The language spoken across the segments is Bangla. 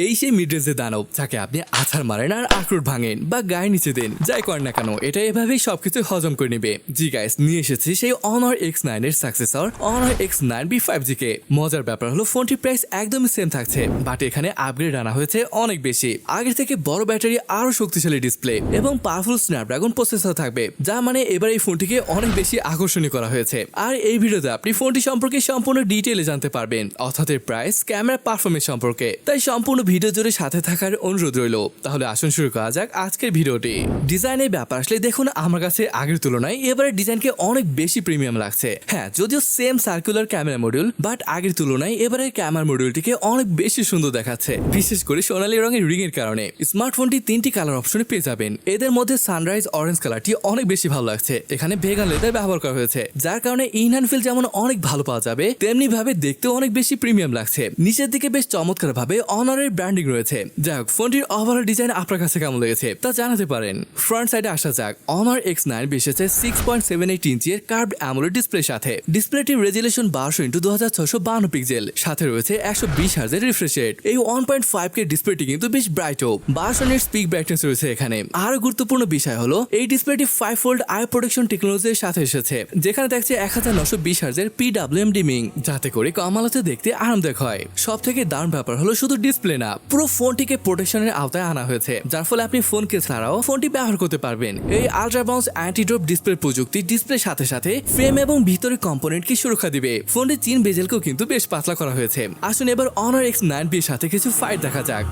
এই সেই মিড রেঞ্জের দানব যাকে আপনি আছাড় মারেন আর আক্রোট ভাঙেন বা গায়ে নিচে দেন, যাই করেন না কেন এটা এভাবেই সবকিছু হজম করে নেবে। জি গাইস, নিয়ে এসেছি সেই Honor X9 এর সাকসেসর Honor X9b 5G কে। মজার ব্যাপার হলো ফোনটির প্রাইস একদমই সেম থাকছে, বাট এখানে আপগ্রেড আনা হয়েছে অনেক বেশি। আগের থেকে বড় ব্যাটারি, আরো শক্তিশালী ডিসপ্লে এবং পাওয়ারফুল স্ন্যাপড্রাগন প্রসেসর থাকবে, যা মানে এবার এই ফোনটিকে অনেক বেশি আকর্ষণীয় করা হয়েছে। আর এই ভিডিওতে আপনি ফোনটি সম্পর্কে সম্পূর্ণ ডিটেইলে জানতে পারবেন, অর্থাৎ এর প্রাইস, ক্যামেরা, পারফরমেন্স সম্পর্কে। তাই সম্পূর্ণ ভিডিও জুড়ে সাথে থাকার অনুরোধ রইল। তাহলে আসুন শুরু করা যাক আজকের ভিডিওটি। ডিজাইনের ব্যাপার আসলে দেখুন, আমার কাছে আগের তুলনায় এবারে ডিজাইনকে অনেক বেশি প্রিমিয়াম লাগছে। হ্যাঁ, যদিও same circular camera module, but আগের তুলনায় এবারে ক্যামেরা মডিউলটিকে অনেক বেশি সুন্দর দেখাচ্ছে, বিশেষ করে সোনালী রঙের রিং এর কারণে। স্মার্টফোনটি 3টি কালার অপশনে পেয়ে যাবেন। এদের মধ্যে সানরাইজ অরেঞ্জ কালারটি অনেক বেশি ভালো লাগছে। এখানে ভেগান লেদার ব্যবহার করা হয়েছে, যার কারণে ইন হ্যান্ড ফিল যেমন অনেক ভালো পাওয়া যাবে, তেমনি ভাবে দেখতেও অনেক বেশি প্রিমিয়াম লাগছে। নিচের দিকে বেশ চমৎকার ভাবে অনারের ব্র্যান্ডিং রয়েছে। যাই হোক, ফোনটির ওভারঅল ডিজাইন আপনার কাছে কেমন লেগেছে তা জানাতে পারেন। ফ্রন্ট সাইডে আসা যাক। Honor X9 এসেছে 6.78 ইঞ্চি এর কার্ভড অ্যামোলেড ডিসপ্লের সাথে। ডিসপ্লেটির রেজুলেশন 12x2652 পিক্সেল, সাথে রয়েছে 120 হার্জের রিফ্রেশ রেট। এই 1.5K ডিসপ্লেটি কিন্তু বেশ ব্রাইটও। 12 নিট স্পিক ব্রাইটনেস রয়েছে এখানে। আরো গুরুত্বপূর্ণ বিষয় হলো এই ডিসপ্লেটি 5 ফোল্ড আই প্রোটেকশন টেকনোলজির সাথে এসেছে, যেখানে দেখছে 1920 হার্জের PWM ডিমিং, যাতে করে কম আলোতে দেখতে আরামদায়ক হয়। সব থেকে দারুণ ব্যাপার হলো শুধু ডিসপ্লে না, পুরো ফোনটিকে প্রোটেকশনের আওতায় আনা হয়েছে, যার ফলে আপনি ফোনকে ছাড়াও ফোনটি ব্যবহার করতে পারবেন। এই ultra bounce anti drop display প্রযুক্তি ডিসপ্লের সাথে সাথে ফ্রেম এবং ভিতরের কম্পোনেন্টকে সুরক্ষা দিবে। ফোনটির চিন বেজেলকেও কিন্তু বেশ পাতলা করা হয়েছে। আসুন এবার Honor X9b এর সাথে কিছু ফাইট দেখা যাক।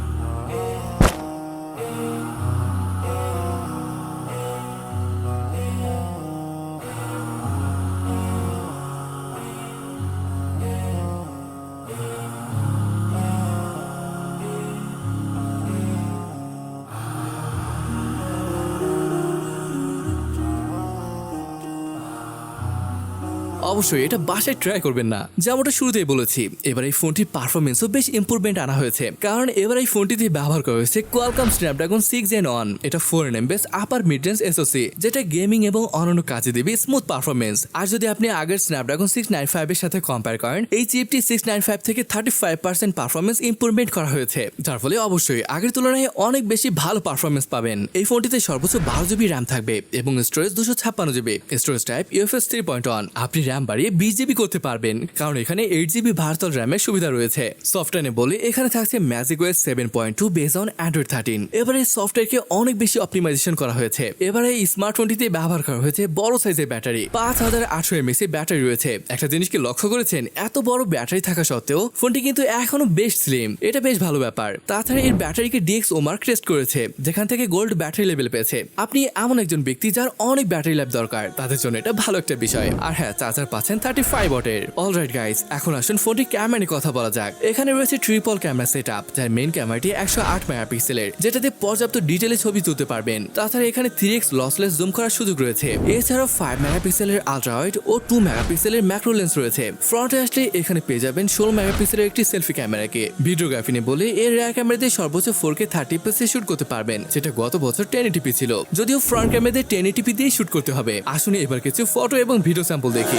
অবশ্যই এটা বাসায় ট্রাই করবেন না, যেমনটা শুরুতেই বলেছি। এবার এই ফোনটির পারফরমেন্সও বেশ ইম্প্রুভমেন্ট আনা হয়েছে, কারণ এবার এই ফোনটিতে ব্যবহার করা হয়েছে কোয়ালকম স্ন্যাপড্রাগন 6 Gen 1। এটা 4nm বেস আপার মিড রেঞ্জ এসওসি, যেটা গেমিং এবং অন্যান্য কাজে দেবে স্মুথ পারফরমেন্স। আর যদি আপনি আগের স্ন্যাপড্রাগন 695 এর সাথে কম্পেয়ার করেন, এই চিপটি 695 থেকে 35% পারফরমেন্স ইম্প্রুভমেন্ট করা হয়েছে, যার ফলে অবশ্যই আগের তুলনায় অনেক বেশি ভালো পারফরমেন্স পাবেন। এই ফোনটিতে সর্বোচ্চ 12GB র্যাম থাকবে এবং storage 256GB। Storage type UFS 3.1। আপনি র্যাম বাড়িয়ে 20GB করতে পারবেন, কারণ এখানে 8GB ভার্চুয়াল র্যামের সুবিধা রয়েছে। সফটওয়্যারে বলে এখানে থাকছে magic OS 7.2 base on Android 13। এবারে সফটওয়্যারকে অনেক বেশি অপটিমাইজেশন করা হয়েছে। এবারে এই স্মার্টফোনটিতে ব্যবহার করা হয়েছে বড় সাইজের ব্যাটারি, 5800 mAh এর ব্যাটারি রয়েছে। একটা জিনিস কি লক্ষ্য করেছেন, এত বড় ব্যাটারি থাকা সত্ত্বেও ফোনটি কিন্তু এখনো বেশ স্লিম। এটা বেশ ভালো ব্যাপার। তাছাড়া এর ব্যাটারিকে DxO মার্ক টেস্ট করেছে, যেখান থেকে গোল্ড ব্যাটারি লেভেল পেয়েছে। আপনি এমন একজন ব্যক্তি যার অনেক ব্যাটারি লাইফ দরকার, তাদের জন্য এটা ভালো একটা বিষয়। আর হ্যাঁ, চার্জার পাচ্ছেন 35 ওয়াটের। অলরাইট গাইস, এখন আসুন ফোনটি ক্যামেরা নিয়ে কথা বলা যাক। এখানে রয়েছে ট্রিপল ক্যামেরা সেটআপ, যার মেইন ক্যামেরাটি 108 মেগাপিক্সেলের, যেটাতে পর্যাপ্ত ডিটেইলে ছবি তুলতে পারবেন। তাছাড়া এখানে 3x লসলেস জুম করার সুযোগ রয়েছে। এছাড়াও 5 মেগাপিক্সেলের আলট্রা ওয়াইড ও 2 মেগাপিক্সেলের ম্যাক্রো লেন্স রয়েছে। ফ্রন্টে আসলে এখানে পেয়ে যাবেন 16 মেগাপিক্সেলের একটি সেলফি ক্যামেরাকে। ভিডিওগ্রাফি নিয়ে বলে এর রেয়ার ক্যামেরাতে সর্বোচ্চ 4K 30fps শুট করতে পারবেন, যেটা গত বছর 1080p ছিল। যদিও ফ্রন্ট ক্যামেরাতে 1080p দিয়ে শুট করতে হবে। আসুন এবার কিছু ফটো এবং ভিডিও স্যাম্পল দেখি।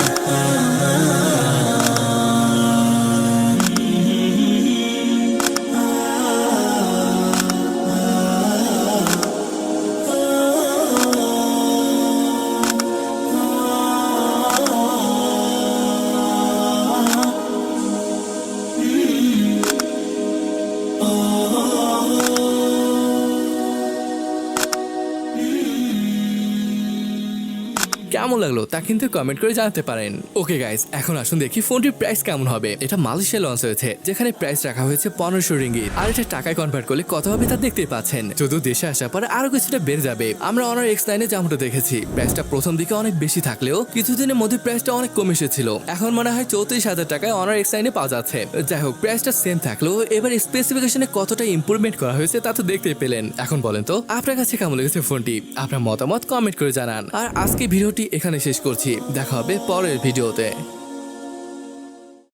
কেমন লাগলো তা কিন্তু কমেন্ট করে জানাতে পারেন। ওকে গাইস, এখন আসুন দেখি ফোনটির প্রাইস কেমন হবে। এটা মালয়েশিয়া লঞ্চ হয়েছে, যেখানে প্রাইস রাখা হয়েছে 1500 রিঙ্গিত। আর এটা টাকায় কনভার্ট করলে কত হবে তা দেখতেই পাচ্ছেন। যদিও দেশে আসার পরে আরো কিছুটা বেড়ে যাবে। আমরা Honor X9 এ যেমনটা দেখেছি, প্রাইসটা প্রথম দিকে অনেক বেশি থাকলেও কিছুদিনের মধ্যে প্রাইসটা অনেক কমে এসেছিল। এখন মনে হয় 34,000 টাকায় Honor X9 এ পাওয়া যাচ্ছে। যাই হোক, প্রাইসটা সেম থাকলেও এবার স্পেসিফিকেশনে কতটা ইমপ্রুভমেন্ট করা হয়েছে তা তো দেখতেই পেলেন। এখন বলেন তো আপনার কাছে কেমন লেগেছে ফোনটি? আপনার মতামত কমেন্ট করে জানান। আর আজকে ভিডিওটি এখানে শেষ করছি। দেখা হবে পরের ভিডিওতে।